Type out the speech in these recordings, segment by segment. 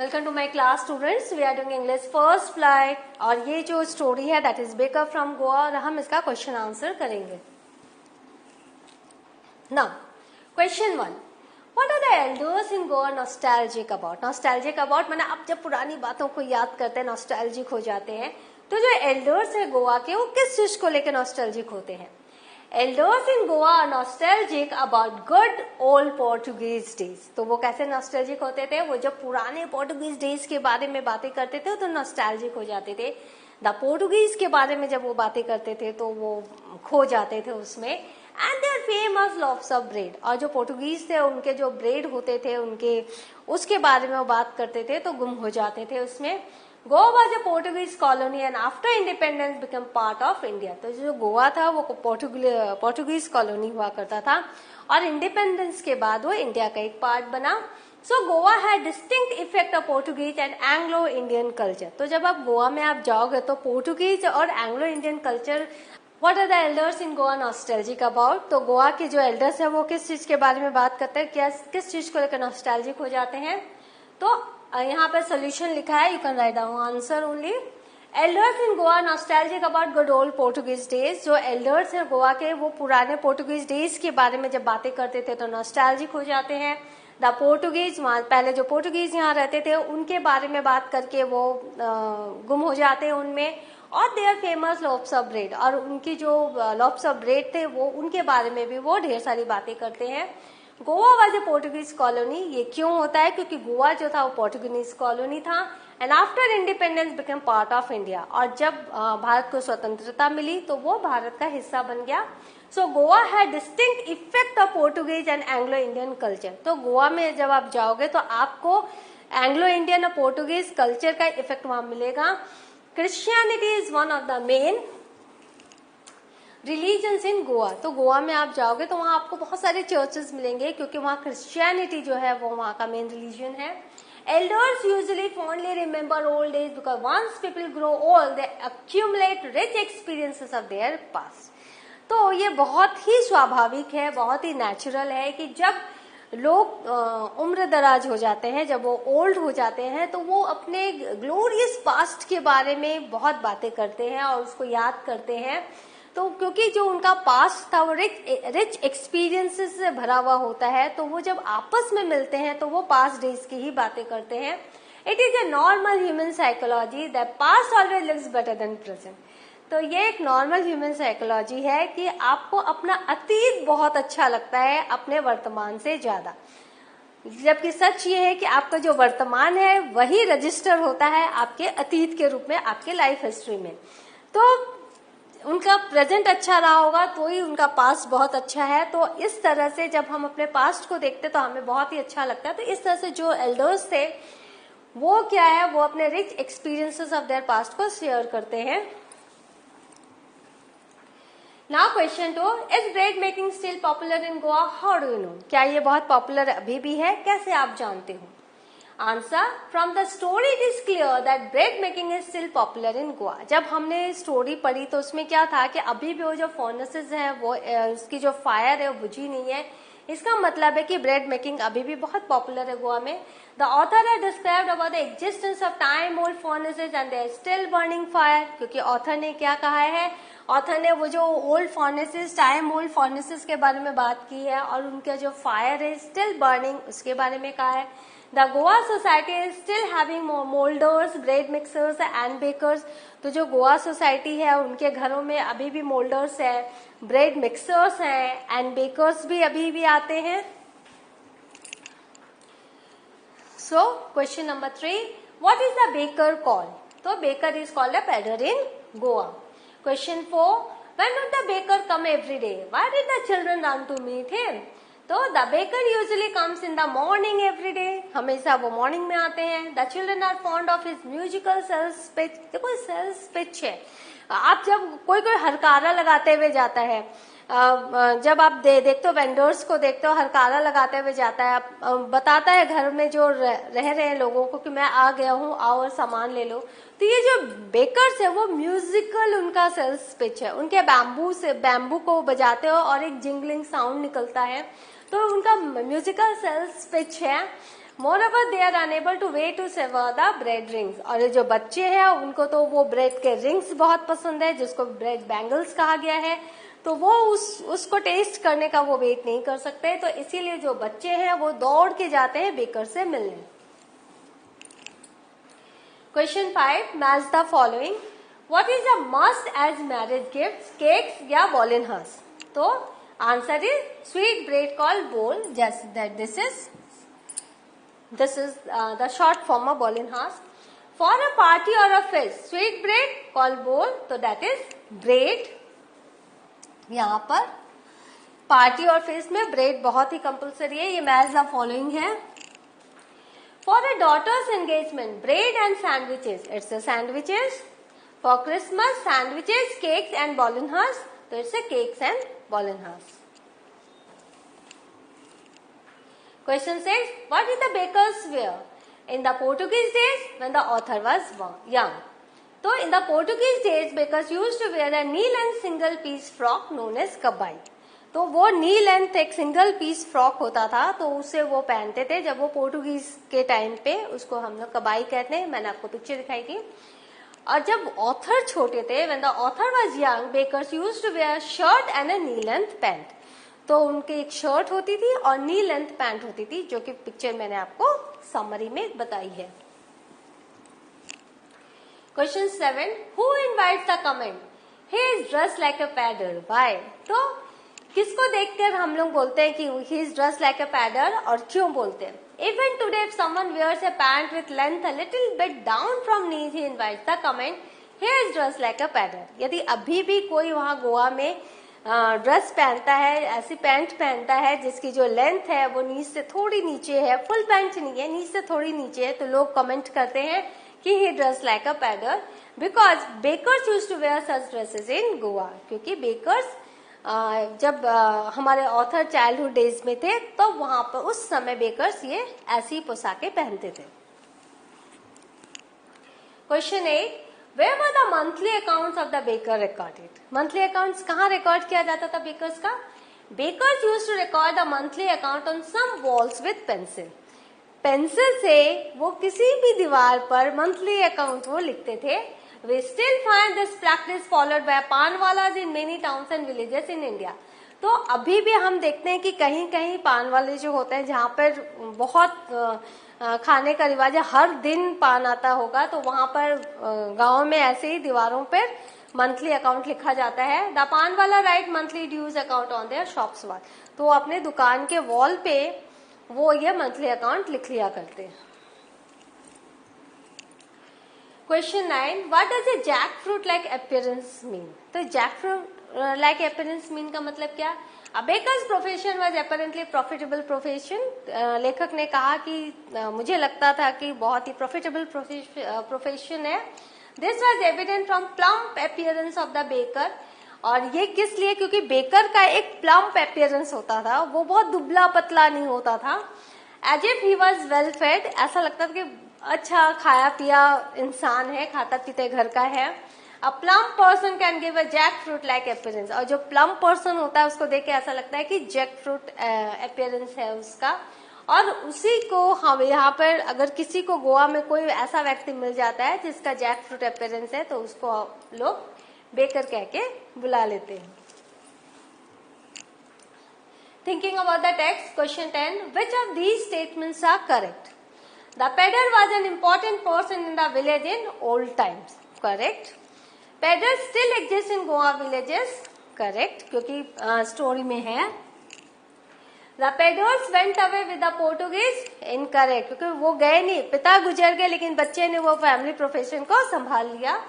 Welcome to my class students. We are doing English first flight और ये जो story है that is baker from Goa और हम इसका क्वेश्चन आंसर करेंगे। Now question 1, what are the elders in Goa nostalgic about? Nostalgic about माने अब जब पुरानी बातों को याद करते हैं नॉस्टैल्जिक हो जाते हैं। तो जो एल्डर्स है गोवा के वो किस चीज को लेकर नॉस्टैल्जिक होते हैं? Elders in Goa are nostalgic about good old Portuguese days। तो वो कैसे नॉस्टैल्जिक होते थे? वो जब पुराने पोर्टुगीज डेज के बारे में बातें करते थे तो नॉस्टैल्जिक हो जाते थे। द पोर्टुगीज के बारे में जब वो बातें करते थे तो वो खो जाते थे उसमें। And their famous loafs of bread, और जो पोर्टुगीज थे उनके जो ब्रेड होते थे उनके उसके बारे में वो बात करते थे तो गुम हो जाते थे उसमें। Goa was a Portuguese colony and after independence become part of India. तो जो गोवा था वो पोर्टुगीज कॉलोनी हुआ करता था और इंडिपेंडेंस के बाद वो इंडिया का एक पार्ट बना। So Goa had distinct effect of Portuguese and Anglo Indian culture. तो जब आप गोवा में आप जाओगे तो पोर्टुगीज और Anglo Indian culture. What are the elders in Goa nostalgic about? तो गोवा के जो एल्डर्स है वो किस चीज के बारे में बात करते हैं, क्या किस चीज को लेकर नॉस्टैल्जिक हो जाते हैं? तो यहाँ पे सोल्यूशन लिखा है, you can write down answer only. Elders in Goa nostalgic about good old Portuguese days. जो एल्डर्स है गोवा के वो पुराने पोर्टुगीज डेज के बारे में जब बातें करते थे तो नॉस्टैल्जिक हो जाते हैं। द पोर्टुगीज, पहले जो पोर्टुगीज यहाँ रहते थे उनके बारे में बात करके वो गुम हो जाते हैं उनमें। और they are famous loaves of bread, और उनकी जो लॉप्स ऑफ ब्रेड थे वो उनके बारे में भी वो ढेर सारी बातें करते हैं। Goa was a Portuguese colony. ये क्यों होता है? क्योंकि गोवा जो था वो पोर्टुगीज कॉलोनी था। And after independence become part of India, और जब भारत को स्वतंत्रता मिली तो वो भारत का हिस्सा बन गया। So Goa had distinct effect of Portuguese and Anglo Indian culture. तो गोवा में जब आप जाओगे तो आपको एंग्लो इंडियन और पोर्टुगीज कल्चर का इफेक्ट वहां मिलेगा। Christianity is one of the main religions in Goa. तो गोवा में आप जाओगे तो वहां आपको बहुत सारे चर्चेस मिलेंगे क्योंकि वहां क्रिश्चियनिटी जो है वो वहां का मेन रिलीजन है। Elders usually fondly remember old days because once people grow old they accumulate rich experiences of their past. तो ये बहुत ही स्वाभाविक है, बहुत ही नेचुरल है कि जब लोग उम्र दराज हो जाते हैं, जब वो ओल्ड हो जाते हैं तो वो अपने ग्लोरियस पास्ट के बारे में बहुत बातें करते हैं और उसको याद करते हैं। तो क्योंकि जो उनका पास्ट था वो रिच एक्सपीरियंसेस से भरा हुआ होता है, तो वो जब आपस में मिलते हैं तो वो पास्ट डेज की ही बातें करते हैं। It is a normal human psychology that past always looks better than present. तो ये एक नॉर्मल ह्यूमन साइकोलॉजी है कि आपको अपना अतीत बहुत अच्छा लगता है अपने वर्तमान से ज्यादा, जबकि सच ये है कि आपका जो वर्तमान है वही रजिस्टर होता है आपके अतीत के रूप में आपके लाइफ हिस्ट्री में। तो उनका प्रेजेंट अच्छा रहा होगा तो ही उनका पास्ट बहुत अच्छा है। तो इस तरह से जब हम अपने पास्ट को देखते तो हमें बहुत ही अच्छा लगता है। तो इस तरह से जो एल्डर्स थे वो क्या है, वो अपने rich experiences of their past को शेयर करते हैं। Now question 2, is bread making still popular in Goa? How do you know? क्या ये बहुत पॉपुलर अभी भी है? कैसे आप जानते हो? Answer, from the story it is clear that bread making is still popular in Goa. जब हमने स्टोरी पढ़ी तो उसमें क्या था कि अभी भी वो जो फर्नेसेस हैं वो उसकी जो फायर है वो बुझी नहीं है। इसका मतलब है कि ब्रेड मेकिंग अभी भी बहुत पॉपुलर है गोवा में। The author has described about the existence of time old furnaces and they are still burning fire. क्योंकि ऑथर ने क्या कहा है, ऑथर ने वो जो old furnaces, time old furnaces के बारे में बात की है और उनका जो फायर है स्टिल बर्निंग उसके बारे में कहा है। The Goa society is still having molders, bread mixers and bakers। तो जो गोवा सोसाइटी है उनके घरों में अभी भी मोल्डर्स है, ब्रेड मिक्सर्स हैं एंड बेकर्स भी अभी भी आते हैं। So question number 3, what is the baker called? तो baker is called a pedlar in Goa. Question 4, when did the baker come every day? Why did the children run to meet him? तो the baker usually comes in the morning every day. हमेशा वो morning में आते हैं। The children are fond of his musical sales pitch. देखो sales pitch है, आप जब कोई हरकारा लगाते हुए जाता है, जब आप देखते हो वेंडर्स को देखते हो हरकारा लगाते हुए जाता है, बताता है घर में जो रह रहे हैं लोगों को कि मैं आ गया हूँ, आओ और सामान ले लो। तो ये जो बेकर्स है वो म्यूजिकल उनका सेल्स पिच है। उनके बैम्बू को बजाते हो और एक जिंगलिंग साउंड निकलता है, तो उनका म्यूजिकल सेल्स पिच है। Moreover, they are unable to wait to savor the bread rings. और ये जो बच्चे हैं उनको तो वो ब्रेड के रिंग्स बहुत पसंद है, जिसको ब्रेड बैंगल्स कहा गया है, तो वो उसको टेस्ट करने का वो वेट नहीं कर सकते, तो इसीलिए जो बच्चे हैं वो दौड़ के जाते हैं बेकर से मिलने। Question 5, match the following. What is a must as marriage gift, cakes या बॉलिनहर्स? तो answer is sweet bread called बोल, just that this is the short form of bolinas. For a party or a feast, sweet bread called bowl, तो that is bread। यहाँ पर party और fest में bread बहुत ही कंपल्सरी है, ये match the following है। For a daughter's engagement, bread and sandwiches, it's a sandwiches. For Christmas, sandwiches, cakes and बॉलिनहर्स, तो इट्स अ केक्स एंड बॉलिनहर्स। Question 6, what did the bakers wear in the Portuguese days when the author was young? तो in the Portuguese days, bakers used to wear a knee-length single-piece frock known as kabai। तो वो नी length एक single piece frock होता था, तो उसे वो पहनते थे जब वो पोर्टुगीज के टाइम पे, उसको हम लोग कबाई कहते हैं, मैंने आपको पिक्चर दिखाई थी। और जब ऑथर छोटे थे, when the author was young, bakers used to wear shirt and a knee-length pant। तो उनके एक शर्ट होती थी और नी लेंथ पैंट होती थी, जो कि पिक्चर मैंने आपको समरी में बताई है। Question 7, who invites the comment he is dressed like a pader, why? तो किसको देखकर हम लोग बोलते हैं कि he is dressed like a pader, और क्यों बोलते हैं? Even today if someone wears a pant with length a little bit down from knees, he invites the comment he is dressed like a pader. यदि अभी भी कोई वहां गोवा में ड्रेस पहनता है, ऐसी पैंट पहनता है जिसकी जो लेंथ है वो नीचे से थोड़ी नीचे है, फुल पैंट नहीं है, नीचे से थोड़ी नीचे है, तो लोग कमेंट करते हैं कि he dress like a padre, because bakers used to wear such dresses in Goa. क्योंकि बेकर्स जब हमारे ऑथर चाइल्डहुड डेज में थे, तो वहां पर उस समय बेकर्स ये ऐसी पोशाकें पहनते थे। Question 8, Where were the monthly accounts of the baker recorded? Monthly accounts कहाँ रिकॉर्ड किया जाता था बेकर्स का? Bakers used to record the monthly account on some walls with pencil। Pencil से वो किसी भी दीवार पर मंथली अकाउंट वो लिखते थे। We still find this practice followed by पानवालाज in many towns and villages in India। तो अभी भी हम देखते हैं कि कहीं कहीं पान वाले जो होते हैं, जहाँ पर बहुत खाने का रिवाज है, हर दिन पान आता होगा, तो वहां पर गांव में ऐसे ही दीवारों पर मंथली अकाउंट लिखा जाता है। The paan wala write monthly dues account on their shops wall. तो वो अपने दुकान के वॉल पे वो ये मंथली अकाउंट लिख लिया करते हैं। Question 9, what does a jack fruit like appearance mean? तो jack fruit like appearance mean का मतलब क्या? A baker's profession was apparently profitable profession। लेखक ने कहा कि मुझे लगता था कि बहुत ही प्रॉफिटेबल प्रोफेशन है। This was evident from plump appearance of the baker। और ये किस लिए? क्योंकि बेकर का एक प्लम्प अपीयरेंस होता था, वो बहुत दुबला पतला नहीं होता था। As if he was well fed, ऐसा लगता था कि अच्छा खाया पिया इंसान है, खाता पीते घर का है। A plump person can give a jackfruit like appearance। और जो plump person होता है उसको देख के ऐसा लगता है कि jackfruit appearance है उसका। और उसी को हम यहाँ पर अगर किसी को गोवा में कोई ऐसा व्यक्ति मिल जाता है जिसका jackfruit appearance है, तो उसको लोग बेकर कह के बुला लेते हैं। Thinking about the text, question 10, which of these statements are correct? The pedlar was an important person in the village in old times। Correct। Pedlars still exist in Goa villages। Correct, क्योंकि story में है। The pedlars went away with the Portuguese। Incorrect, क्योंकि वो गए नहीं, पिता गुजर गए, लेकिन बच्चे ने वो फैमिली प्रोफेशन को संभाल लिया।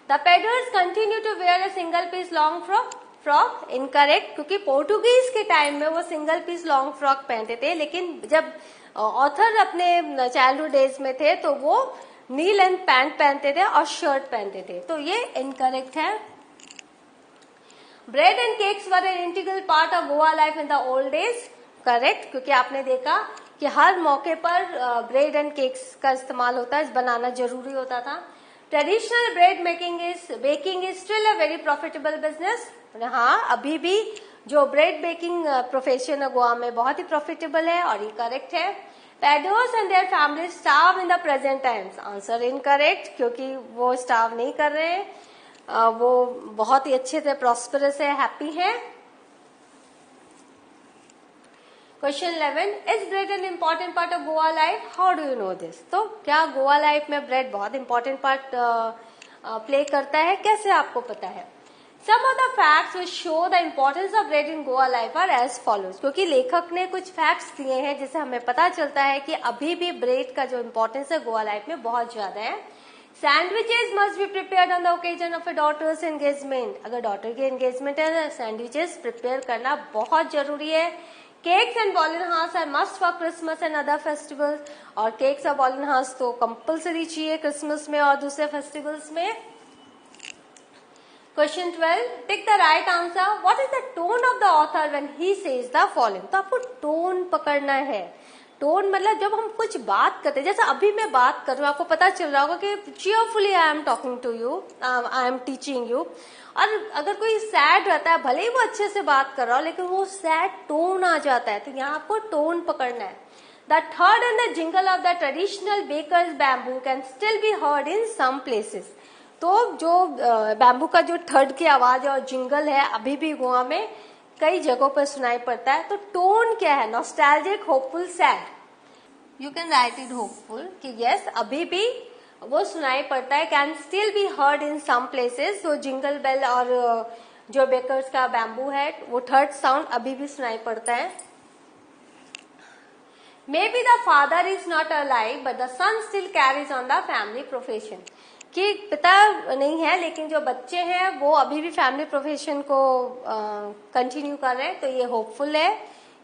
The pedlars continue to wear a single piece long frock। Incorrect, क्योंकि पोर्टुगीज के टाइम में वो सिंगल पीस लॉन्ग फ्रॉक पहनते थे, लेकिन जब ऑथर अपने चाइल्डहुड डेज में थे तो वो नी लेंथ पैंट पहनते थे और शर्ट पहनते थे, तो ये इनकरेक्ट है। Bread and cakes were an integral part of Goa life in the old days. Correct, क्योंकि आपने देखा कि हर मौके पर ब्रेड एंड केक्स का इस्तेमाल होता है, बनाना जरूरी होता था। Traditional bread baking is still a very profitable business. हाँ, अभी भी जो ब्रेड बेकिंग प्रोफेशन है गोवा में बहुत ही प्रॉफिटेबल है, और ये करेक्ट है। Pedros and their families starve in the present times. Answer incorrect, क्योंकि वो starve नहीं कर रहे हैं, वो बहुत ही अच्छे से prosperous है, happy है. Question 11. Is bread an important part of Goa life? How do you know this? तो क्या गोवा लाइफ में ब्रेड बहुत important part प्ले करता है, कैसे आपको पता है? Some of the facts which show the importance of bread in Goa life are as follows. क्योंकि लेखक ने कुछ facts दिए हैं जिससे हमें पता चलता है कि अभी भी ब्रेड का जो importance है गोवा लाइफ में बहुत ज्यादा है. Sandwiches must be prepared on the occasion of a daughter's engagement. अगर daughter की engagement है तो sandwiches prepare करना बहुत जरूरी है. Cakes and ball and house are must for Christmas and other festivals. और cakes और ball and house तो compulsory चाहिए क्रिसमस में और दूसरे फेस्टिवल्स में. Question 12. Pick the right answer. What is the tone of the author when he says the following? तो आपको टोन पकड़ना है. टोन मतलब जब हम कुछ बात करते हैं, जैसे अभी मैं बात कर रही हूँ, आपको पता चल रहा होगा कि cheerfully I am talking to you, I am teaching you. और अगर कोई सैड रहता है, भले ही वो अच्छे से बात कर रहा हो, लेकिन वो सैड टोन आ जाता है, तो यहाँ आपको टोन पकड़ना है. The third and the jingle of the traditional baker's bamboo can still be heard in some places. तो जो बैम्बू का जो थर्ड की आवाज और जिंगल है अभी भी गोवा में कई जगहों पर सुनाई पड़ता है. तो टोन क्या है? Nostalgic, hopeful, sad. You can write it hopeful कि यस अभी भी वो सुनाई पड़ता है. Can still be heard in some places. तो जिंगल बेल और जो बेकर्स का बैम्बू है वो थर्ड साउंड अभी भी सुनाई पड़ता है. May be the father is not alive but the son still carries on the family profession. कि पिता नहीं है लेकिन जो बच्चे हैं वो अभी भी फैमिली प्रोफेशन को कंटिन्यू कर रहे हैं. तो ये होपफुल है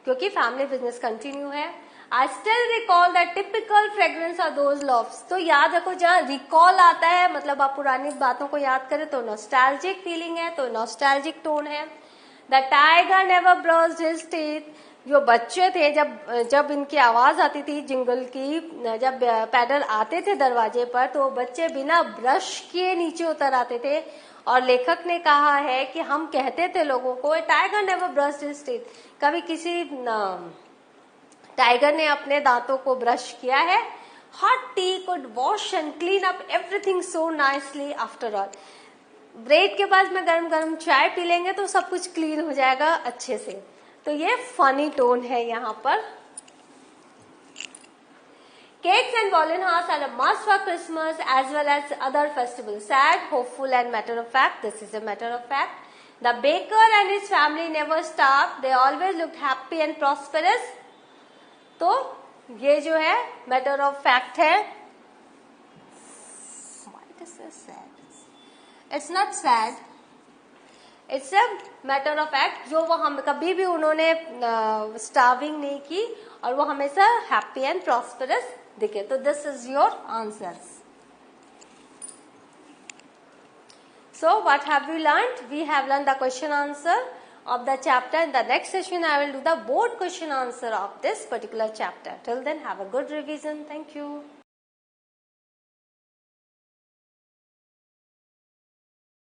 क्योंकि फैमिली बिजनेस कंटिन्यू है. I still recall the typical fragrance of those loves. तो याद रखो जहाँ रिकॉल आता है मतलब आप पुरानी बातों को याद करें तो नॉस्टैल्जिक फीलिंग है, तो नॉस्टैल्जिक टोन है. The tiger never brushed his teeth. जो बच्चे थे जब इनकी आवाज आती थी जिंगल की, जब पैडल आते थे दरवाजे पर तो बच्चे बिना ब्रश किए नीचे उतर आते थे. और लेखक ने कहा है कि हम कहते थे लोगों को tiger never brushed his teeth. कभी किसी टाइगर ने अपने दांतों को ब्रश किया है? Hot T could wash and clean up everything so nicely after all. Bread के बाद में गरम गरम चाय पी लेंगे तो सब कुछ क्लीन हो जाएगा अच्छे से. तो ये फनी टोन है यहाँ पर. Cakes and ball and house are a must for Christmas as well as other festivals. Sad, hopeful and matter of fact. This is a matter of fact. The baker and his family never starved. They always looked happy and prosperous. तो ये जो है matter of fact है. Why is this sad? It's not sad. It's a matter of fact. जो वो हम कभी भी उन्होंने स्टार्विंग नहीं की और वो हमेशा हैप्पी एंड प्रॉस्परस दिखे. तो this is your answers. So what have we learned? We have learn the question answer of the chapter. In the next session I will do the board question answer of this particular chapter. Till then have a good revision. Thank you.